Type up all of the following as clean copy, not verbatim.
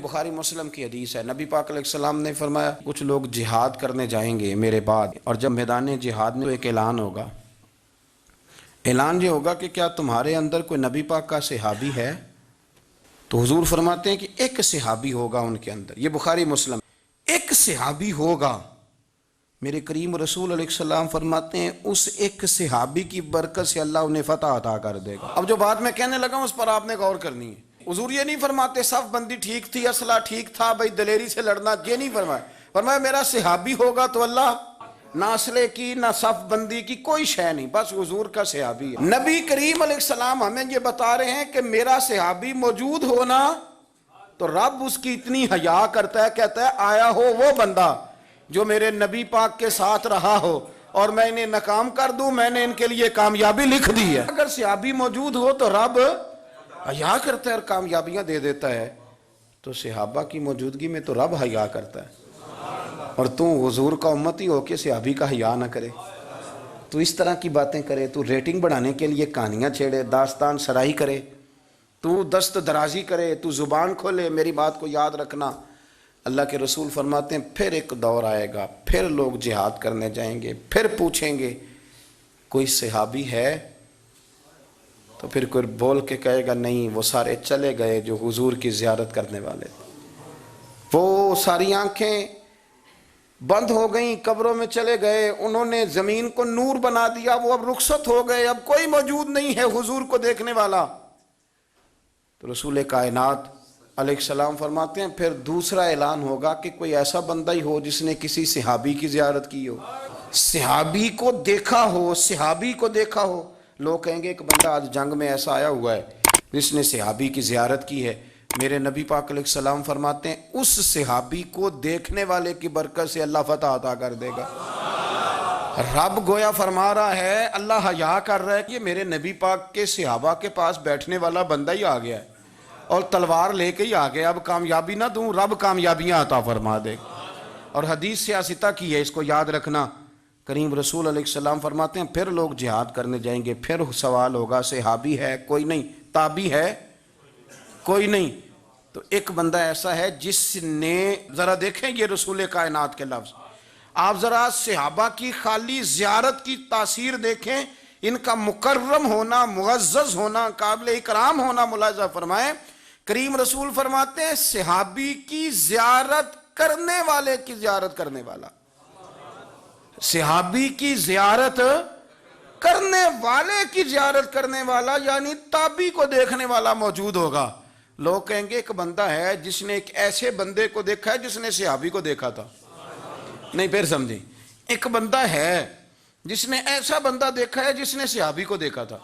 बुखारी मुस्लिम की हदीस है, नबी पाक अलैहिस्सलाम ने फरमाया कुछ लोग जिहाद करने जाएंगे मेरे बाद, और जब मैदान जिहाद में एक ऐलान होगा, ऐलान ये होगा कि क्या तुम्हारे अंदर कोई नबी पाक का सहाबी है? तो हुजूर फरमाते हैं कि एक सहाबी होगा उनके अंदर। ये बुखारी मुस्लिम, एक सहाबी होगा। मेरे करीम रसूल अलैहिस्सलाम फरमाते हैं उस एक सहाबी की बरकत से अल्लाह उन्हें फतह अता कर देगा। अब जो बात मैं कहने लगा उस पर आपने गौर करनी है। हुजूर ये नहीं फरमाते सफ बंदी ठीक थी, असला ठीक था, भाई दलेरी से लड़ना, ये नहीं फरमाया। फरमाया मेरा सहाबी होगा तो अल्लाह ना असले की ना सफ बंदी की कोई शय नहीं, बस हुजूर का सहाबी है। नबी करीम अलैहिस्सलाम हमें ये बता रहे हैं कि मेरा सहाबी मौजूद होना तो रब उसकी इतनी हया करता है, कहता है आया हो वो बंदा जो मेरे नबी पाक के साथ रहा हो और मैं इन्हें नाकाम कर दूं, मैंने इनके लिए कामयाबी लिख दी है। अगर सहाबी मौजूद हो तो रब हया करता है और कामयाबियां दे देता है। तो सहाबा की मौजूदगी में तो रब हया करता है, और तू हुजूर का उम्मती हो के सहाबी का हया ना करे, तू इस तरह की बातें करे, तू रेटिंग बढ़ाने के लिए कहानियां छेड़े, दास्तान सराई करे, तू दस्त दराजी करे, तू जुबान खोले। मेरी बात को याद रखना, अल्लाह के रसूल फरमाते हैं फिर एक दौर आएगा, फिर लोग जिहाद करने जाएंगे, फिर पूछेंगे कोई सहाबी है? तो फिर कोई बोल के कहेगा नहीं, वो सारे चले गए जो हुजूर की ज़ियारत करने वाले थे। वो सारी आंखें बंद हो गई, कब्रों में चले गए, उन्होंने ज़मीन को नूर बना दिया, वो अब रुखसत हो गए, अब कोई मौजूद नहीं है हुजूर को देखने वाला। तो रसूल कायनात अलैहिस्सलाम फरमाते हैं फिर दूसरा ऐलान होगा कि कोई ऐसा बंदा ही हो जिसने किसी सहाबी की ज़ियारत की हो, सहाबी को देखा हो, सहाबी को देखा हो। लोग कहेंगे एक बंदा आज जंग में ऐसा आया हुआ है जिसने सहाबी की ज़ियारत की है। मेरे नबी पाक अलैहिस्सलाम फरमाते हैं उस सहाबी को देखने वाले की बरकत से अल्लाह फतह अता कर देगा। रब गोया फरमा रहा है, अल्लाह हया कर रहा है कि मेरे नबी पाक के सहाबा के पास बैठने वाला बंदा ही आ गया है और तलवार लेके ही आ गया, अब कामयाबी ना दूं, रब कामयाबियां अता फरमा दे। और हदीस सियासिता की है, इसको याद रखना। करीम रसूल अलैहिस्सलाम फरमाते हैं फिर लोग जिहाद करने जाएंगे, फिर सवाल होगा सहाबी है? कोई नहीं। ताबी है? कोई नहीं। तो एक बंदा ऐसा है जिसने, जरा देखें ये रसूल कायनात के लफ्ज, आप जरा सहाबा की खाली ज़ियारत की तासीर देखें, इनका मुकर्रम होना, मुअज़्ज़ज़ होना, काबिल इकराम होना मुलाहिज़ा फरमाएं। करीम रसूल फरमाते हैं सहाबी की ज़ियारत करने वाले की ज़ियारत करने वाला, सहाबी की ज़ियारत करने वाले की ज़ियारत करने वाला यानी ताबी को देखने वाला मौजूद होगा। लोग कहेंगे एक बंदा है जिसने एक ऐसे बंदे को देखा है जिसने सहाबी को देखा था। नहीं, फिर समझे, एक बंदा है जिसने ऐसा बंदा देखा है जिसने सहाबी को देखा था।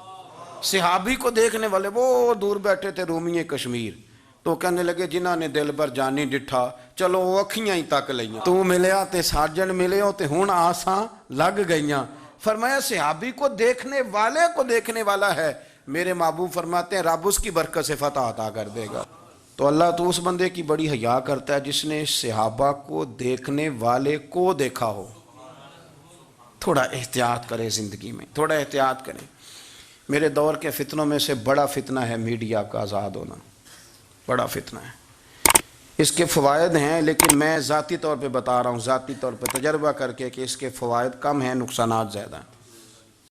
सहाबी को देखने वाले वो दूर बैठे थे रूमी कश्मीर, तो कहने लगे जिन्हों ने दिल भर जानी डिठा, चलो वो अखियां ही तक लईयां, तू मिलया ते साजन मिले हो ते हुण आसां लग गईयां। फरमाया सहाबी को देखने वाले को देखने वाला है, मेरे महबूब फरमाते हैं रब उसकी बरकत से फतह अता कर देगा। तो अल्लाह तो उस बंदे की बड़ी हया करता है जिसने सहाबा को देखने वाले को देखा हो। थोड़ा एहतियात करें ज़िंदगी में, थोड़ा एहतियात करें। मेरे दौर के फितनों में से बड़ा फितना है मीडिया का आज़ाद होना, बड़ा फितना है। इसके फ़वायद हैं, लेकिन मैं ज़ाती तौर पे बता रहा हूँ, ज़ाती तौर पे तजर्बा करके कि इसके फ़वायद कम हैं, नुकसानात ज़्यादा हैं।